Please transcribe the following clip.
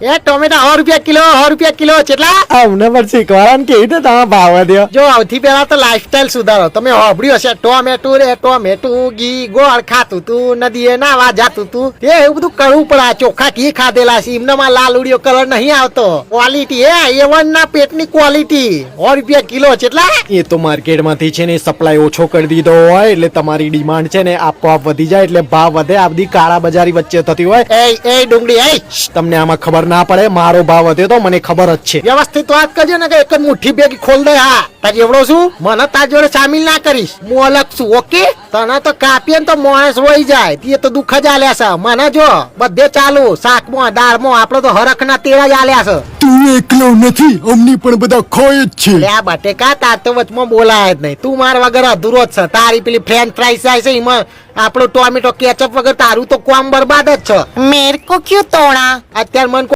એ ટોમેટા 100 રૂપિયા કિલો 100 રૂપિયા કિલો કેટલા? અમને પણ શીખવાડવાનું કેવી રીતે તમે ભાવ દો. જો સૌથી પહેલા તો લાઈફસ્ટાઈલ સુધારો. તમે સાંભળ્યું હશે ટોમેટું રે ટોમેટું ઘી ગોળ ખાતું તું નદીએ નાવા જાતું તું એ એવું બધું કરવું પડે. આ ચોખ્ખા ઘી ખાધેલા છે એમનામાં લાલ ઉડિયો કલર નહીં આવતો. ક્વોલિટી A1 ના પેટની ક્વોલિટી 100 રૂપિયા કિલો કેટલા? એ તો માર્કેટમાંથી છે ને સપ્લાય ઓછો કરી દીધો હોય એટલે તમારી ડિમાન્ડ છે ને આપોઆપ વધી જાય એટલે ભાવ વધે. આ બધી કાળા બજારી વચ્ચે થતી હોય. એ ડુંગળી એ તમને આમાં ખબર ના પડે. મારો ભાવ વધે તો મને ખબર જ છે. વ્યવસ્થિત વાત કરજો ને કે એક જ મુઠ્ઠી ભેગી ખોલ દે. હા તાર જેવડો છું મને તાર જોડે સામેલ ના કરીશ. હું અલગ છું ઓકે. તને તો કાપીએ ને તો માણસ વહી જાય તે તો દુઃખ જ આલ્યા છે. મને જો બધે ચાલુ શાકમાં દાળમાં આપડે તો હરખના તેડા જ આલ્યા છે. તું એકલો નથી અમની પણ બધા ખોય જ છે. આ બટેકા તાર તો વચમાં બોલાય જ નહીં. તું મારા વગર અધૂરો જ છે. તારી પેલી ફ્રેન્ચ ફ્રાઈસ થાય છે એમાં આપણો ટોમેટો કેચઅપ વગર તારું તો કોમ બરબાદ જ છે. मेरे को क्यों तोड़ा? અત્યારે મને